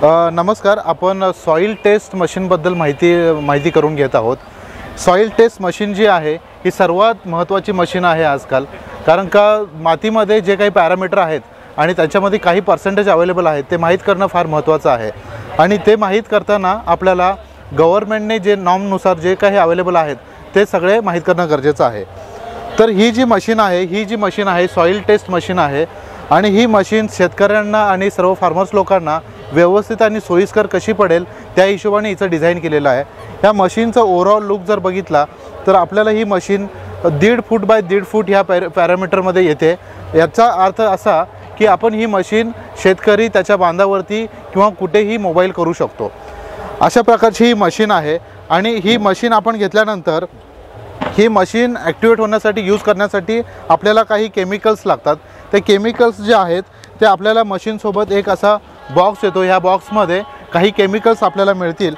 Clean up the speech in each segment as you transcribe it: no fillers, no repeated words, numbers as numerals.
नमस्कार. आपण soil taste मशीनबद्दल माहिती करून घेत आहोत. सॉइल टेस्ट मशीन जी आहे ही सर्वात महत्त्वाची मशीन आहे आजकाल. कारण का मातीमध्ये जे काही पॅरामीटर आहेत आणि त्याच्यामध्ये काही पर्सेंटेज अवेलेबल आहेत ते माहीत करणं फार महत्त्वाचं आहे. आणि ते माहीत करताना आपल्याला गव्हर्नमेंटने जे नॉर्मनुसार जे काही अवेलेबल आहेत ते सगळे माहीत करणं गरजेचं आहे. तर ही जी मशीन आहे सॉइल टेस्ट मशीन आहे. आणि ही मशीन शेतकऱ्यांना आणि सर्व फार्मर्स लोकांना व्यवस्थित आणि सोयीस्कर कशी पडेल त्या हिशोबाने हिचं डिझाईन केलेलं आहे. ह्या मशीनचा ओव्हरऑल लुक जर बघितला तर आपल्याला ही मशीन 1.5 फूट बाय 1.5 फूट ह्या पॅरामीटरमध्ये येते. याचा अर्थ असा की आपण ही मशीन शेतकरी त्याच्या बांधावरती किंवा कुठेही मोबाईल करू शकतो. अशा प्रकारची ही मशीन आहे. आणि ही मशीन आपण घेतल्यानंतर ही मशीन ॲक्टिवेट होण्यासाठी यूज करण्यासाठी आपल्याला काही केमिकल्स लागतात. ते केमिकल्स जे आहेत ते आपल्याला मशीनसोबत एक असा बॉक्स येतो. ह्या बॉक्समध्ये काही केमिकल्स आपल्याला मिळतील.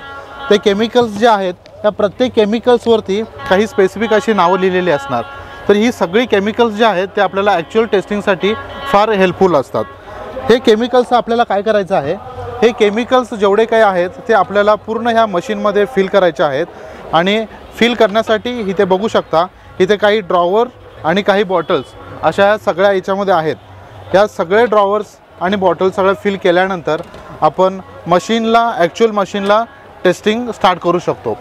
ते केमिकल्स जे आहेत त्या प्रत्येक केमिकल्सवरती काही स्पेसिफिक अशी नावं लिहिलेली असणार. तर ही सगळी केमिकल्स जे आहेत ते आपल्याला ॲक्च्युअल टेस्टिंगसाठी फार हेल्पफुल असतात. हे केमिकल्स आपल्याला काय करायचं आहे, हे केमिकल्स जेवढे काही आहेत ते आपल्याला पूर्ण ह्या मशीनमध्ये फिल करायचे आहेत. आणि फिल करण्यासाठी इथे बघू शकता इथे काही ड्रॉवर आणि काही बॉटल्स अशा सगळ्या याच्यामध्ये आहेत. या सगळे ड्रॉवर्स आणि बॉटल सगळं फिल केल्यानंतर आपण ॲक्च्युअल मशीनला टेस्टिंग स्टार्ट करू शकतो.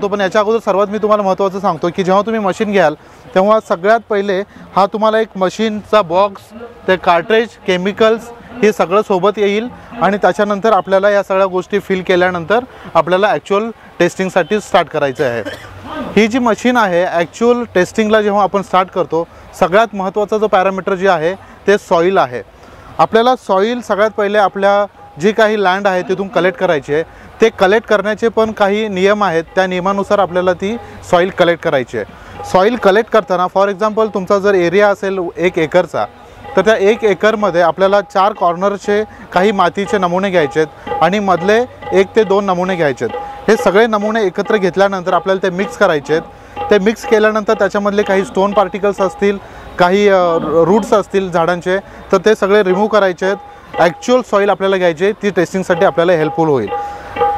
पण याच्या अगोदर सर्वात मी तुम्हाला महत्त्वाचं सांगतो की जेव्हा तुम्ही मशीन घ्याल तेव्हा सगळ्यात पहिले हा तुम्हाला एक मशीनचा बॉक्स, ते कार्ट्रेज, केमिकल्स हे सगळं सोबत येईल. आणि त्याच्यानंतर आपल्याला या सगळ्या गोष्टी फिल केल्यानंतर आपल्याला ॲक्च्युअल टेस्टिंगसाठी स्टार्ट करायचं आहे. ही जी मशीन आहे ॲक्च्युअल टेस्टिंगला जेव्हा आपण स्टार्ट करतो सगळ्यात महत्त्वाचा जो पॅरामीटर जे आहे ते सॉईल आहे. आपल्याला सॉईल सगळ्यात पहिले आपल्या जी काही लँड आहे तिथून कलेक्ट करायची आहे. ते कलेक्ट करण्याचे पण काही नियम आहेत. त्या नियमानुसार आपल्याला ती सॉईल कलेक्ट करायची आहे. सॉईल कलेक्ट करताना फॉर एक्झाम्पल तुमचा जर एरिया असेल 1 एकरचा तर त्या 1 एकरमध्ये आपल्याला 4 कॉर्नरचे काही मातीचे नमुने घ्यायचे आहेत आणि मधले 1 ते 2 नमुने घ्यायचे आहेत. हे सगळे नमुने एकत्र घेतल्यानंतर आपल्याला ते मिक्स करायचे आहेत. ते मिक्स केल्यानंतर त्याच्यामधले काही स्टोन पार्टिकल्स असतील, काही रूट्स असतील झाडांचे, तर ते सगळे रिमूव्ह करायचे आहेत. ॲक्च्युअल सॉईल आपल्याला घ्यायची, ती टेस्टिंगसाठी आपल्याला हेल्पफुल होईल.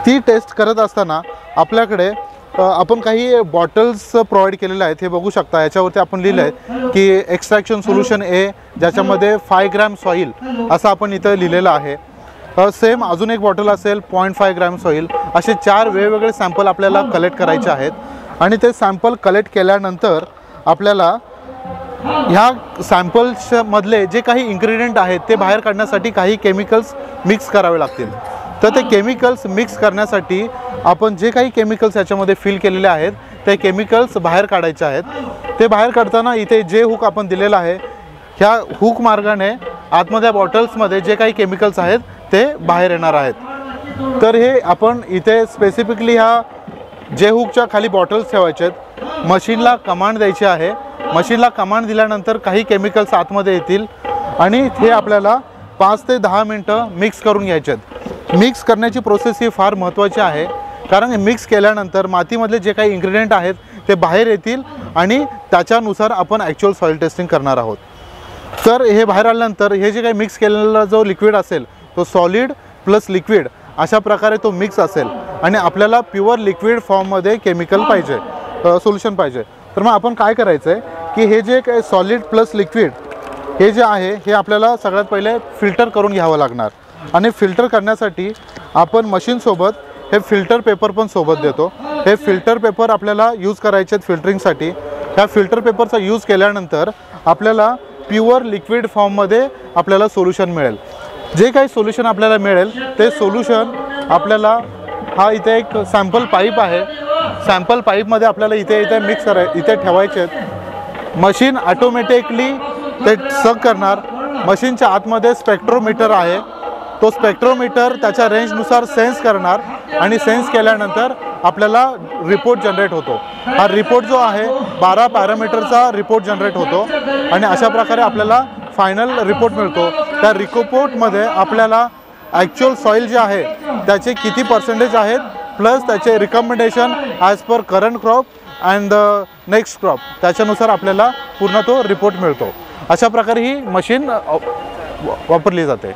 ती टेस्ट करत असताना आपल्याकडे आपण काही बॉटल्स प्रोव्हाइड केलेले आहेत. हे बघू शकता. याच्यावरती आपण लिहिलं आहे की एक्स्ट्रॅक्शन सोल्युशन ए, ज्याच्यामध्ये 5 ग्रॅम सॉईल असं आपण इथं लिहिलेलं आहे. सेम अजून एक बॉटल असेल 0.5 ग्रॅम सॉईल. असे 4 वेगवेगळे सॅम्पल आपल्याला कलेक्ट करायचे आहेत. आणि ते सॅम्पल कलेक्ट केल्यानंतर आपल्याला ह्या सॅम्पल्समधले जे काही इन्ग्रेडियंट आहेत ते बाहेर काढण्यासाठी काही केमिकल्स मिक्स करावे लागतील. तर ते केमिकल्स मिक्स करण्यासाठी आपण जे काही केमिकल्स याच्यामध्ये फिल केलेले आहेत ते केमिकल्स बाहेर काढायचे आहेत. ते बाहेर काढताना इथे जे हुक आपण दिलेलं आहे ह्या हुक मार्गाने आतमध्ये बॉटल्समध्ये जे काही केमिकल्स आहेत ते बाहेर येणार आहेत. तर हे आपण इथे स्पेसिफिकली ह्या जे हुकच्या खाली बॉटल्स ठेवायचे आहेत. मशीनला कमांड द्यायची आहे. मशीनला कमांड दिल्यानंतर काही केमिकल्स आतमध्ये येतील आणि हे आपल्याला 5 ते 10 मिनटं मिक्स करून घ्यायचे आहेत. मिक्स करण्याची प्रोसेस ही फार महत्त्वाची आहे. कारण मिक्स केल्यानंतर मातीमधले जे काही इन्ग्रेडियंट आहेत ते बाहेर येतील आणि त्याच्यानुसार आपण ॲक्च्युअल सॉईल टेस्टिंग करणार आहोत. तर हे बाहेर आल्यानंतर हे जे काही मिक्स केलेला जो लिक्विड असेल तो सॉलिड प्लस लिक्विड अशा प्रकारे तो मिक्स असेल. आणि आपल्याला प्युअर लिक्विड फॉर्ममध्ये केमिकल पाहिजे, सोल्युशन पाहिजे. तर मग आपण काय करायचं आहे की हे जे काही सॉलिड प्लस लिक्विड हे जे आहे हे आपल्याला सगळ्यात पहिले फिल्टर करून घ्यावं लागणार. आणि फिल्टर करण्यासाठी आपण मशीनसोबत हे फिल्टर पेपर पण सोबत देतो. हे फिल्टर पेपर आपल्याला यूज करायचे आहेत फिल्टरिंगसाठी. ह्या फिल्टर पेपरचा यूज केल्यानंतर आपल्याला प्युअर लिक्विड फॉर्ममध्ये आपल्याला सोल्युशन मिळेल. जे काही सोल्युशन आपल्याला मिळेल ते सोल्युशन आपल्याला हा इथे एक सॅम्पल पाईप आहे. सॅम्पल पाईपमध्ये आपल्याला इथे मिक्स इथे ठेवायचे आहेत. मशीन ऑटोमॅटिकली ते सक करणार. मशीनच्या आतमध्ये स्पेक्ट्रोमीटर आहे. तो स्पेक्ट्रोमीटर त्याच्या रेंजनुसार सेन्स करणार आणि सेन्स केल्यानंतर आपल्याला रिपोर्ट जनरेट होतो. हा रिपोर्ट जो आहे 12 पॅरामीटरचा रिपोर्ट जनरेट होतो. आणि अशा प्रकारे आपल्याला फायनल रिपोर्ट मिळतो. त्या रिपोर्टमध्ये आपल्याला ॲक्च्युअल सॉईल जे आहे त्याचे किती पर्सेंटेज आहेत प्लस त्याचे recommendation as per current crop and the next crop त्याच्यानुसार आपल्याला पूर्ण तो रिपोर्ट मिळतो. अशा प्रकारे ही मशीन वापरली जाते.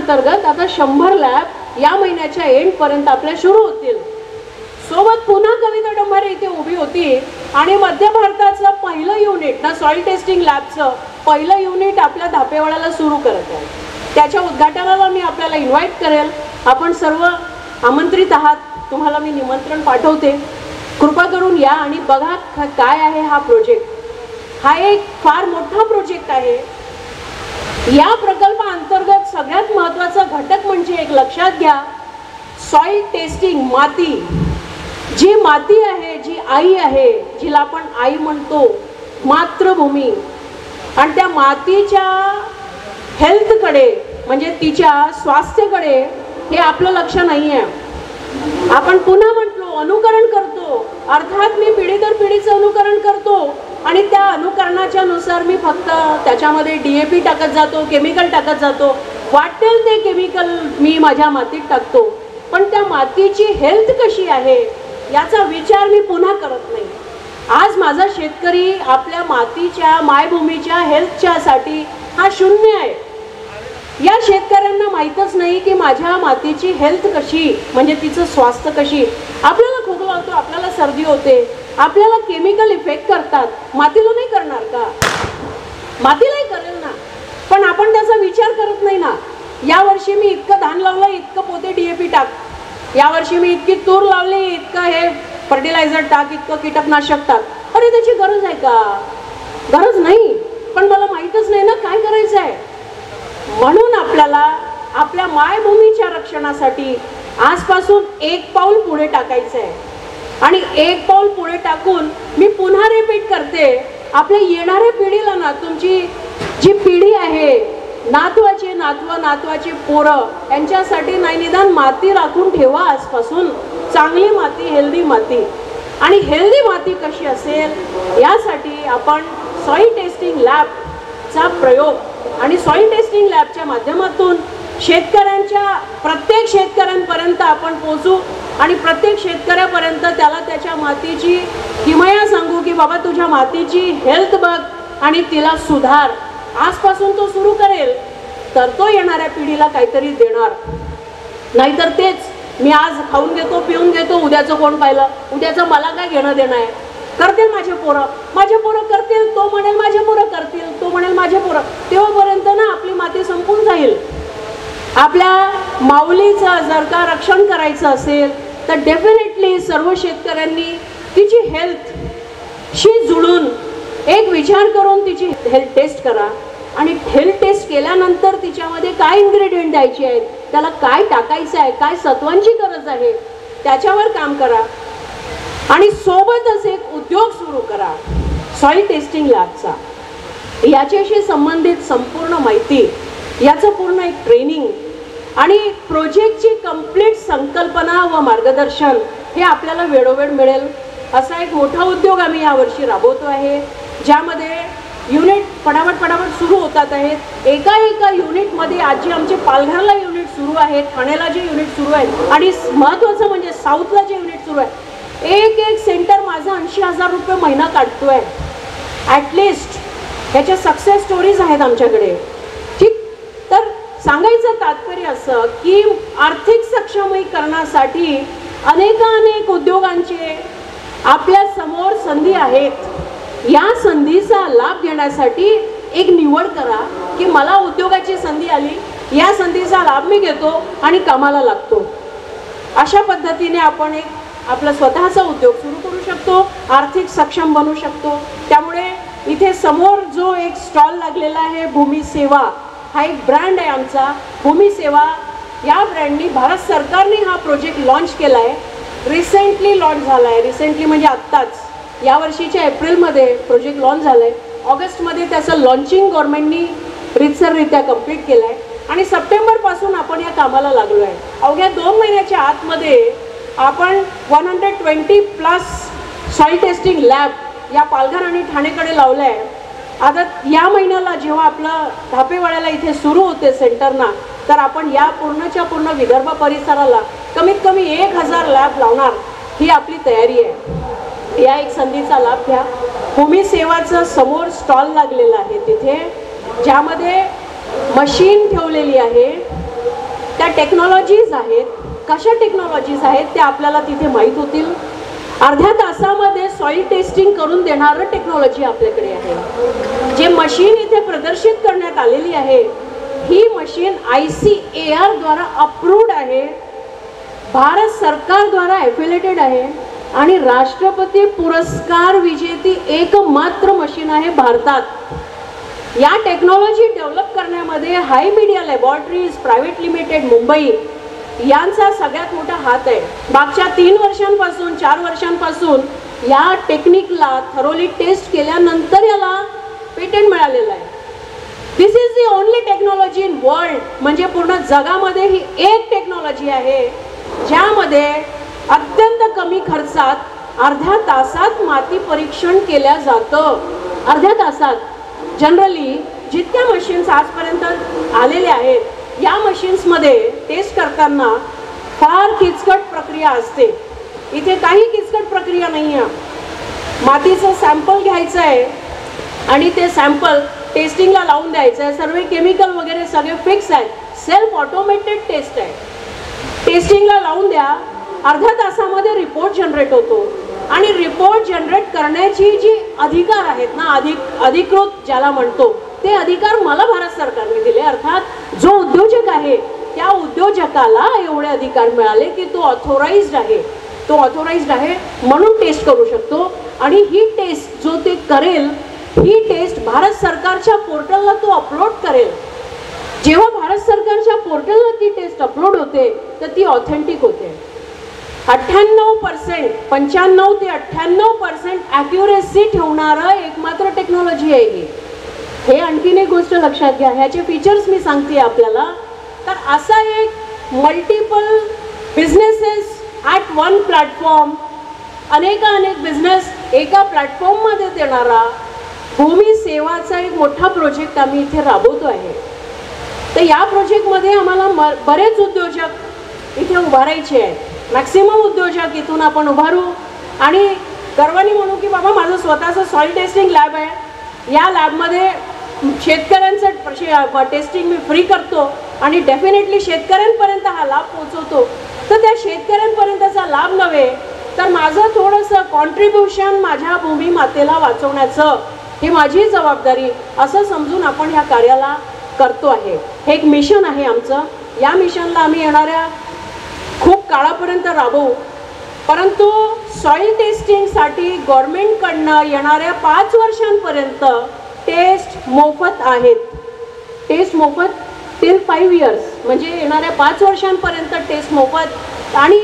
अंतर्गत आता 100 लॅब या महिन्याच्या एंडपर्यंत आपल्या सुरू होतील. सोबत पुन्हा कविता डंबारे इथे उभी होती आणि मध्य भारताचं पहिलं युनिट ना सॉइल टेस्टिंग लॅबचं पहिलं युनिट आपल्या धापेवाड्याला सुरू करत आहे. त्याच्या उद्घाटनाला मी आपल्याला इन्व्हाइट करेल. आपण सर्व आमंत्रित आहात. तुम्हाला मी निमंत्रण पाठवते. कृपा करून या आणि बघा काय आहे हा प्रोजेक्ट. हा एक फार मोठा प्रोजेक्ट आहे. या प्रकल्पाअंतर्गत सगळ्यात महत्त्वाचा घटक म्हणजे एक लक्षात घ्या, सॉइल टेस्टिंग. माती, जी माती आहे, जी आई आहे, जिला आपण आई म्हणतो, मातृभूमी, आणि त्या मातीच्या हेल्थकडे म्हणजे तिच्या स्वास्थ्याकडे हे आपलं लक्ष नाही आहे. आपण पुन्हा म्हटलो अनुकरण करतो. अर्थात मी पिढी दर पिढीचं अनुकरण करतो आणि त्या अनुकरणाच्या नुसार मी फक्त त्याच्यामध्ये DAP टाकत जातो, केमिकल टाकत जातो, वाटेल ते केमिकल मी माझ्या मातीत टाकतो. पण त्या मातीची हेल्थ कशी आहे याचा विचार मी पुन्हा करत नाही. आज माझा शेतकरी आपल्या मातीच्या मायभूमीच्या हेल्थच्या साठी हा शून्य आहे. या शेतकऱ्यांना माहीतच नाही की माझ्या मातीची हेल्थ कशी, म्हणजे तिचं स्वास्थ्य कशी. आपल्याला खोकला होतो, आपल्याला सर्दी होते, आपल्याला केमिकल इफेक्ट करतात. मातीला नाही करणार का? मातीलाही करेल ना, पण आपण त्याचा विचार करत नाही ना. यावर्षी मी इतकं धान लावलं, इतकं पोते DAP टाक. यावर्षी मी इतकी तूर लावली, इतकं हे फर्टिलायझर टाक, इतकं कीटकनाशक टाक. अरे त्याची गरज आहे का? गरज नाही, पण मला माहीतच नाही ना काय करायचं आहे. म्हणून आपल्याला आपल्या मायभूमीच्या रक्षणासाठी आजपासून एक पाऊल पुढे टाकायचं आहे. आणि एक पाऊल पुढे टाकून मी पुन्हा रिपीट करते, आपल्या येणाऱ्या पिढीला ना, तुमची जी पिढी आहे, नातवाचे नातवाचे पोरं, यांच्यासाठी नाही निदान माती राखून ठेवा आजपासून. चांगली माती, हेल्दी माती. आणि हेल्दी माती कशी असेल यासाठी आपण सॉइल टेस्टिंग लॅबचा प्रयोग आणि सॉइल टेस्टिंग लॅबच्या माध्यमातून शेतकऱ्यांच्या प्रत्येक शेतकऱ्यांपर्यंत आपण पोहोचू आणि प्रत्येक शेतकऱ्यापर्यंत त्याला त्याच्या मातीची किमया सांगू की बाबा तुझ्या मातीची हेल्थ बघ आणि तिला सुधार. आजपासून तो सुरू करेल तर तो येणाऱ्या पिढीला काहीतरी देणार. नाहीतर तेच मी आज खाऊन घेतो, पिऊन घेतो, उद्याचं कोण पाहिलं, उद्याचं मला काय घेणं देणं आहे. करतील माझे पोरं करतील, तो म्हणेल माझे पोरं करतील, तो म्हणेल माझे पोरं. तेव्हापर्यंत ना आपली माती संपून जाईल. आपल्या माऊलीचं जर का रक्षण करायचं असेल तर डेफिनेटली सर्व शेतकऱ्यांनी तिची हेल्थशी जुळून एक विचार करून तिची हेल्थ टेस्ट करा. आणि हेल्थ टेस्ट केल्यानंतर तिच्यामध्ये काय इन्ग्रेडियंट द्यायचे आहेत, त्याला काय टाकायचं आहे, काय सत्वांची गरज आहे, त्याच्यावर काम करा. आणि सोबतच एक उद्योग सुरू करा सॉइल टेस्टिंग लॅबचा. याच्याशी संबंधित संपूर्ण माहिती, याचं पूर्ण एक ट्रेनिंग आणि प्रोजेक्टची कंप्लीट संकल्पना व मार्गदर्शन हे आपल्याला वेळोवेळ मिळेल. असा एक मोठा उद्योग आम्ही यावर्षी राबवतो आहे, ज्यामध्ये युनिट पटापट सुरू होतात आहेत. एका युनिटमध्ये आजी आमचे पालघरला युनिट सुरू आहेत, ठाण्याला जे युनिट सुरू आहेत आणि महत्त्वाचं म्हणजे साऊथला जे युनिट सुरू आहे. एक सेंटर माझा 80,000 रुपये महिना काढतोय ॲटलिस्ट. ह्याच्या सक्सेस स्टोरीज आहेत आमच्याकडे. ठीक, तर सांगायचं तात्पर्य असं की आर्थिक सक्षमीकरणासाठी अनेक उद्योगांचे आपल्या समोर संधी आहेत. या संधीचा लाभ घेण्यासाठी एक निवड करा की मला उद्योगाची संधी आली, या संधीचा लाभ मी घेतो आणि कामाला लागतो. अशा पद्धतीने आपण एक आपला स्वतःचा उद्योग सुरू करू शकतो, आर्थिक सक्षम बनू शकतो. त्यामुळे इथे समोर जो एक स्टॉल लागलेला आहे भूमी सेवा, हा एक ब्रँड आहे आमचा. भूमी सेवा या ब्रँडनी भारत सरकारने हा प्रोजेक्ट लॉन्च केला आहे. रिसेंटली लॉन्च झाला आहे. रिसेंटली म्हणजे आत्ताच यावर्षीच्या एप्रिलमध्ये प्रोजेक्ट लॉन्च झाला आहे. ऑगस्टमध्ये त्याचं लॉन्चिंग गव्हर्नमेंटनी रितसररित्या कंप्लीट केलं आहे आणि सप्टेंबरपासून आपण या कामाला लागलो आहे. अवघ्या 2 महिन्याच्या आतमध्ये आपण 120+ सॉइल टेस्टिंग लॅब या पालघर आणि ठाणेकडे लावलं आहे. आता या महिन्याला जेव्हा आपलं धापेवाड्याला इथे सुरू होते सेंटरना, तर आपण या पूर्णच्या पूर्ण विदर्भ परिसराला कमीत कमी 1000 लॅब लावणार ही आपली तयारी आहे. या एक संधीचा लाभ घ्या. भूमी सेवाचं समोर स्टॉल लागलेला आहे तिथे, ज्यामध्ये मशीन ठेवलेली आहे, त्या टेक्नॉलॉजीज आहेत, कशा टेक्नॉलॉजीज आहेत त्या आपल्याला तिथे माहीत होतील. अर्ध्या तासामध्ये सॉईल टेस्टिंग करून देणारं टेक्नॉलॉजी आपल्याकडे आहे. जे मशीन इथे प्रदर्शित करण्यात आलेली आहे ही मशीन ICAR द्वारा अप्रूव्ड आहे, भारत सरकारद्वारा एफिलेटेड आहे आणि राष्ट्रपती पुरस्कार विजेती एकमात्र मशीन आहे भारतात. या टेक्नॉलॉजी डेव्हलप करण्यामध्ये हाय media laboratories private limited Mumbai यांचा सगळ्यात मोठा हात आहे. मागच्या 3 वर्षांपासून 4 वर्षांपासून या टेक्निकला थरोली टेस्ट केल्यानंतर याला पेटंट मिळालेलं आहे. This is the only technology in world, म्हणजे पूर्ण जगामध्ये ही एक टेक्नॉलॉजी आहे ज्यामध्ये अत्यंत कमी खर्चात अर्ध्या तासात माती परीक्षण केल्या जातं. अर्ध्या तासात. जनरली जितक्या मशीन्स आजपर्यंत आलेल्या आहेत या मशीन्समध्ये टेस्ट करताना फार किचकट प्रक्रिया असते. इथे काही किचकट प्रक्रिया नाही आहे. मातीचं सॅम्पल घ्यायचं आहे आणि ते सॅम्पल टेस्टिंगला लावून द्यायचं आहे. सर्व केमिकल वगैरे सगळे फिक्स आहेत. सेल्फ ऑटोमेटेड टेस्ट आहे. टेस्टिंगला लावून द्या, अर्ध्या तासामध्ये रिपोर्ट जनरेट होतो आणि रिपोर्ट जनरेट करण्याची जी अधिकार आहेत ना, अधिकृत ज्याला म्हणतो ते अधिकार मला भारत सरकारने दिले. अर्थात जो उद्योजक आहे त्या उद्योजकाला एवढे अधिकार मिळाले की तो ऑथोराइज्ड आहे म्हणून टेस्ट करू शकतो. आणि ही टेस्ट जो ते करेल ही टेस्ट भारत सरकारच्या पोर्टलला तो अपलोड करेल. जेव्हा भारत सरकारच्या पोर्टलला ती टेस्ट अपलोड होते तर ती ऑथेंटिक होते. 95% 95 ते 98% ॲक्युरेसी ठेवणारं एकमात्र टेक्नॉलॉजी आहे ही. हे आणखीन एक गोष्ट लक्षात घ्या. ह्याचे फीचर्स मी सांगते आपल्याला. तर असा एक multiple businesses at one platform, अनेक बिझनेस एका प्लॅटफॉर्ममध्ये देणारा भूमी सेवाचा एक मोठा प्रोजेक्ट आम्ही इथे राबवतो आहे. तर या प्रोजेक्टमध्ये आम्हाला बरेच उद्योजक इथे उभारायचे आहेत. मॅक्सिमम उद्योजक इथून आपण उभारू आणि गर्वाने म्हणू की बाबा माझं स्वतःचं सॉईल टेस्टिंग लॅब आहे. या लॅबमध्ये शेतकऱ्यांचं टेस्टिंग मी फ्री करतो आणि डेफिनेटली शेतकऱ्यांपर्यंत हा लाभ पोहोचवतो. तर त्या शेतकऱ्यांपर्यंतचा लाभ नव्हे तर माझं थोडंसं कॉन्ट्रीब्युशन माझ्या भूमी मातेला वाचवण्याचं ही माझी जबाबदारी असं समजून आपण ह्या कार्याला करतो आहे. हे एक मिशन आहे आमचं. या मिशनला आम्ही येणाऱ्या खूप काळापर्यंत राबवू. परंतु सॉईल टेस्टिंगसाठी गव्हर्नमेंटकडनं येणाऱ्या 5 वर्षांपर्यंत टेस्ट मोफत आहेत. टेस्ट मोफत टिल 5 इयर्स, म्हणजे येणाऱ्या 5 वर्षांपर्यंत टेस्ट मोफत. आणि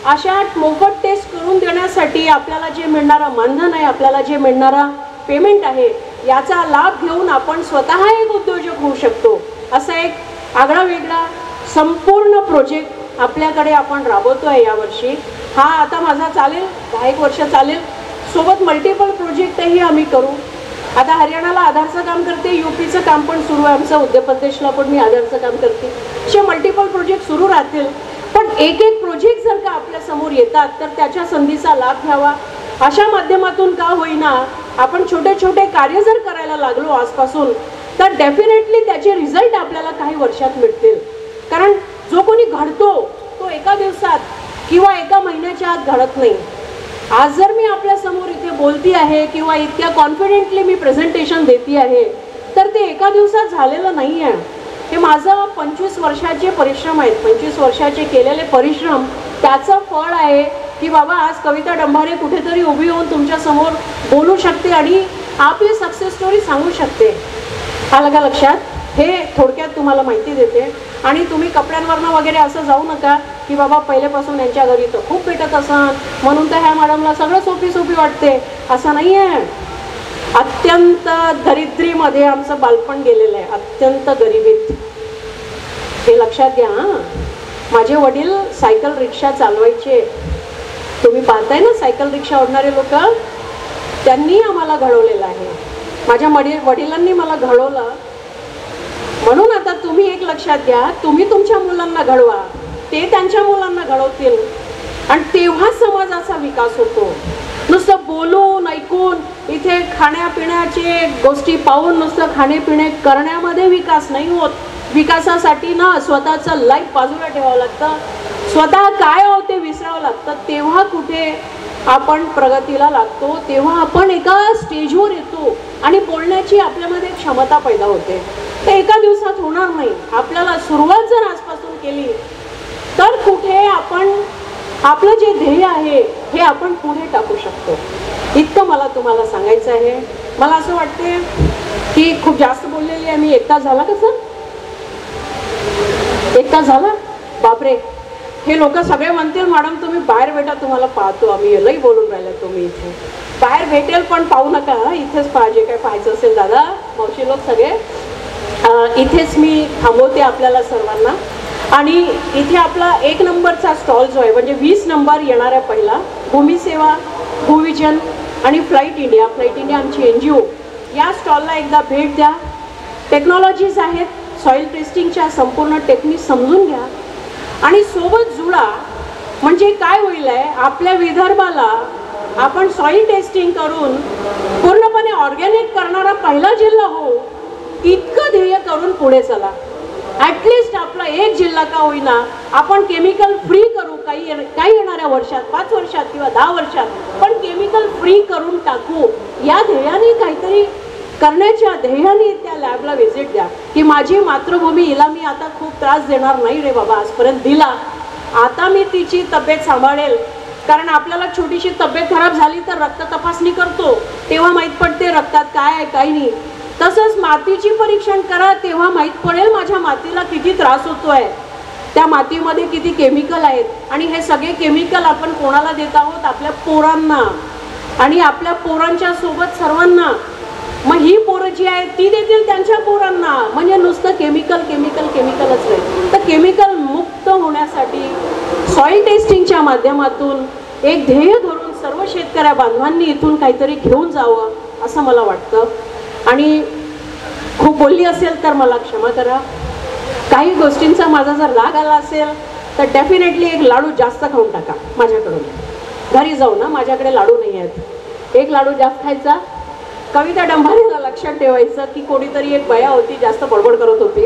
अशा मोफत टेस्ट करून देण्यासाठी आपल्याला जे मिळणारं मानधन आहे, आपल्याला जे मिळणारा पेमेंट आहे याचा लाभ घेऊन आपण स्वतः एक उद्योजक होऊ शकतो. असा एक आगळा वेगळा संपूर्ण प्रोजेक्ट आपल्याकडे आपण राबवतो आहे यावर्षी. हा आता माझा चालेल 10 वर्ष चालेल. सोबत मल्टिपल प्रोजेक्टही आम्ही करू. आता हरियाणाला आधारचं काम करते, UPचं काम पण सुरू आहे आमचं, उत्तर प्रदेशला पण मी आधारचं काम करते. असे मल्टिपल प्रोजेक्ट सुरू राहतील. पण एक प्रोजेक्ट जर का आपल्या समोर येतात तर त्याच्या संधीचा लाभ घ्यावा. अशा माध्यमातून का होईना आपण छोटे छोटे कार्य जर करायला लागलो आजपासून तर डेफिनेटली त्याचे रिझल्ट आपल्याला काही वर्षात मिळतील. कारण जो कोणी घडतो तो एका दिवसात किंवा एका महिन्याच्या आत घडत नाही. आज जर मी आपल्या समोर इथे बोलती आहे किंवा इतक्या कॉन्फिडेंटली मी प्रेझेंटेशन देती आहे तर ते एका दिवसात झालेलं नाही आहे. हे माझं 25 वर्षाचे परिश्रम आहेत. 25 वर्षाचे केलेले परिश्रम त्याचं फळ आहे की बाबा आज कविता डंभारे कुठेतरी उभी होऊन तुमच्या समोर बोलू शकते आणि आपली सक्सेस स्टोरी सांगू शकते. आलं का लक्षात? हे थोडक्यात तुम्हाला माहिती देते. आणि तुम्ही कपड्यांवरनं वगैरे असं जाऊ नका की बाबा पहिल्यापासून यांच्या घरी तर खूप भेटत असन म्हणून तर ह्या मॅडमला सगळं सोपी वाटते, असं नाही आहे. अत्यंत दरिद्रीमध्ये आमचं बालपण गेलेलं आहे, अत्यंत गरिबीत. हे लक्षात घ्या. माझे वडील सायकल रिक्षा चालवायचे. तुम्ही पाहताय ना सायकल रिक्षा ओढणारे लोक, त्यांनी आम्हाला घडवलेलं आहे. माझ्या वडिलांनी मला घडवलं. म्हणून आता तुम्ही एक लक्षात घ्या, तुम्ही तुमच्या मुलांना घडवा, ते त्यांच्या मुलांना घडवतील आणि तेव्हा समाजाचा विकास होतो. नुसतं बोलून ऐकून इथे खाण्यापिण्याचे गोष्टी पाहून नुसतं खाणेपिणे करण्यामध्ये विकास नाही होत. विकासासाठी ना स्वतःचं लाईफ बाजूला ठेवावं लागतं, स्वतः काय आहोत ते विसरावं लागतं. तेव्हा कुठे आपण प्रगतीला लागतो, तेव्हा आपण एका स्टेजवर येतो आणि बोलण्याची आपल्यामध्ये क्षमता पैदा होते. ते एका दिवसात होणार नाही. आपल्याला सुरुवात जर आजपासून केली तर कुठे आपण आपलं जे ध्येय आहे हे आपण पुढे टाकू शकतो. इतकं मला तुम्हाला सांगायचं आहे. मला असं वाटते की खूप जास्त बोललेली आहे मी. 1 तास झाला का सर? 1 तास झाला? बापरे. हे लोक सगळे म्हणतील मॅडम तुम्ही बाहेर भेटा, तुम्हाला पाहतो आम्ही. लई बोलून राहिला तुम्ही इथे. बाहेर भेटेल पण पाहू नका, इथेच पाहिजे. काय पाहायचं असेल दादा मावशी लोक सगळे इथेच मी थांबवते आपल्याला सर्वांना. आणि इथे आपला 1 नंबरचा स्टॉल जो आहे म्हणजे 20 नंबर येणाऱ्या पहिला भूमी सेवा, भूविजन आणि फ्लाईट इंडिया आमची NGO या स्टॉलला एकदा भेट द्या. टेक्नॉलॉजीज आहेत, सॉईल टेस्टिंगच्या संपूर्ण टेक्निक समजून घ्या आणि सोबत जुळा. म्हणजे काय होईल आहे, आपल्या विदर्भाला आपण सॉईल टेस्टिंग करून पूर्णपणे ऑर्गॅनिक करणारा पहिला जिल्हा हो, इतकं ध्येय करून पुढे चला. ॲटलिस्ट आपला एक जिल्हा का होईना आपण केमिकल फ्री करू. काही येणाऱ्या वर्षात, 5 वर्षात किंवा 10 वर्षात, पण केमिकल फ्री करून टाकू. या ध्येयाने काहीतरी करण्याच्या ध्येयाने त्या लॅबला व्हिजिट द्या की माझी मातृभूमी हिला मी आता खूप त्रास देणार नाही रे बाबा, आजपर्यंत दिला, आता मी तिची तब्येत सांभाळेल. कारण आपल्याला छोटीशी तब्येत खराब झाली तर रक्त तपासणी करतो, तेव्हा माहीत पडते रक्तात काय आहे काय नाही. तसंच मातीची परीक्षण करा, तेव्हा माहीत पडेल माझ्या मातीला किती त्रास होतोय, त्या मातीमध्ये किती केमिकल आहेत. आणि हे सगळे केमिकल आपण कोणाला देत आहोत? आपल्या पोरांना आणि आपल्या पोरांच्या सोबत सर्वांना. मग ही पोरं जी आहेत ती देतील त्यांच्या पोरांना. म्हणजे नुसतं केमिकलच नाही. तर केमिकल मुक्त होण्यासाठी सॉईल टेस्टिंगच्या माध्यमातून एक ध्येय धरून सर्व शेतकऱ्या बांधवांनी इथून काहीतरी घेऊन जावं असं मला वाटतं. आणि खूप बोलली असेल तर मला क्षमा करा. काही गोष्टींचा माझा जर राग आला असेल तर डेफिनेटली एक लाडू जास्त खाऊन टाका माझ्याकडून. घरी जाऊ ना, माझ्याकडे लाडू नाही आहेत. 1 लाडू जास्त खायचा. कविता डंभारेला लक्षात ठेवायचं की कोणीतरी एक बाया होती जास्त बडबड करत होती.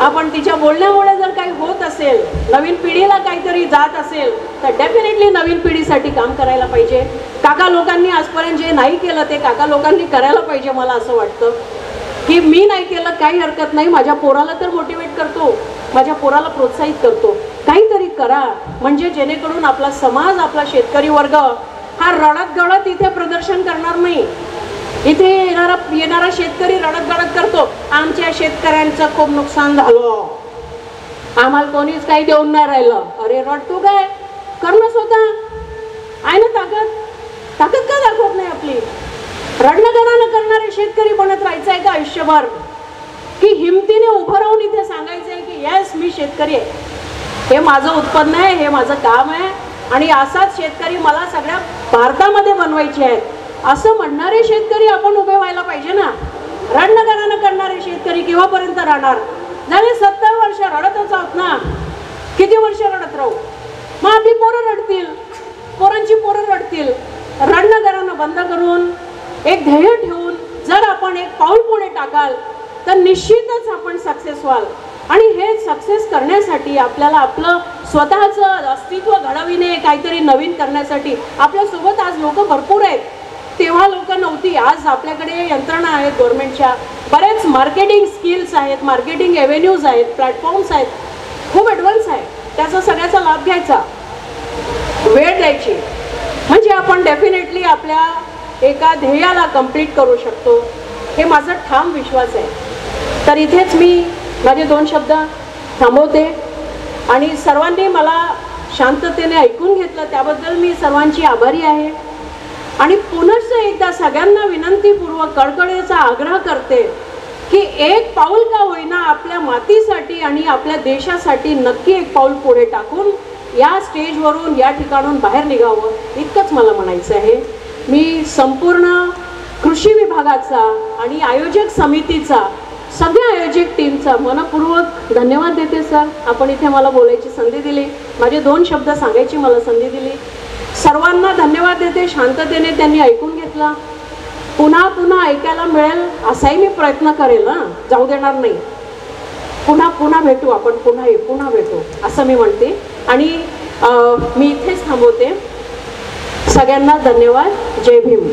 आपण तिच्या बोलण्यामुळे जर काही होत असेल, नवीन पिढीला काहीतरी जात असेल तर डेफिनेटली नवीन पिढीसाठी काम करायला पाहिजे. काका लोकांनी आजपर्यंत जे नाही केलं ते काका लोकांनी करायला पाहिजे. मला असं वाटतं की मी नाही केलं काही हरकत नाही, माझ्या पोराला तर मोटिवेट करतो, माझ्या पोराला प्रोत्साहित करतो, काहीतरी करा. म्हणजे जेणेकरून आपला समाज, आपला शेतकरी वर्ग हा रडत गडत इथे प्रदर्शन करणार नाही. इथे येणारा शेतकरी रडत गडत करतो आमच्या शेतकऱ्यांचं खूप नुकसान झालं, आम्हाला कोणीच काही देऊन नाही राहिलं. अरे रडतो काय, करणं स्वतः आहे ना. ताकद का दाखवत नाही आपली? रडणं गाणं करणारे शेतकरी बनत राहायचं आहे का आयुष्यभर? की हिमतीने उभं राहून इथे सांगायचं आहे की येस मी शेतकरी आहे, हे माझं उत्पन्न आहे, हे माझं काम आहे आणि असाच शेतकरी मला सगळ्या भारतामध्ये बनवायचे आहेत असं म्हणणारे शेतकरी आपण उभे व्हायला पाहिजे ना. रडणं गाणं करणारे शेतकरी केव्हापर्यंत राहणार? झाले 70 वर्ष रडतच आहोत ना. किती वर्ष रडत राहू? मग आपली पोरं रडतील, पोरांची पोरं रडतील. रडणं गाणं बंद करून एक ध्येय ठेवून जर आपण एक पाऊल पुढे टाकाल तर निश्चितच आपण सक्सेस व्हाल. आणि हे सक्सेस करण्यासाठी आपल्याला आपलं स्वतःचं अस्तित्व घडविणे, काहीतरी नवीन करण्यासाठी आपल्यासोबत आज लोक भरपूर आहेत. तेव्हा लोक नव्हती. आज आपल्याकडे यंत्रणा आहेत गव्हर्नमेंटच्या, बरेच मार्केटिंग स्किल्स आहेत, मार्केटिंग एव्हेन्यूज आहेत, प्लॅटफॉर्म्स आहेत, खूप ॲडव्हान्स आहे. त्याचा सगळ्याचा लाभ घ्यायचा, वेळ द्यायची, म्हणजे आपण डेफिनेटली आपल्या एका ध्येयाला कंप्लीट करू शकतो. हे माझा ठाम विश्वास आहे. तर इथेच मी माझे 2 शब्द थांबवते आणि सर्वांनी मला शांततेने ऐकून घेतलं त्याबद्दल मी सर्वांची आभारी आहे. आणि पुनश्च एकदा सगळ्यांना विनंतीपूर्वक कळकळीचा आग्रह करते की एक पाऊल का होईना आपल्या मातीसाठी आणि आपल्या देशासाठी नक्की एक पाऊल पुढे टाकून या स्टेजवरून, या ठिकाणून बाहेर निघावं, इतकंच मला म्हणायचं आहे. मी संपूर्ण कृषी विभागाचा आणि आयोजक समितीचा, सगळ्या आयोजक टीमचा मनपूर्वक धन्यवाद देते. सर, आपण इथे मला बोलायची संधी दिली, माझे 2 शब्द सांगायची मला संधी दिली. सर्वांना धन्यवाद देते. शांततेने त्यांनी ऐकून घेतला. पुन्हा पुन्हा ऐकायला मिळेल असाही मी प्रयत्न करेल, जाऊ देणार नाही. पुन्हा भेटू आपण, पुन्हा भेटू असं मी म्हणते आणि मी इथेच थांबवते. सगळ्यांना धन्यवाद. जय भीम.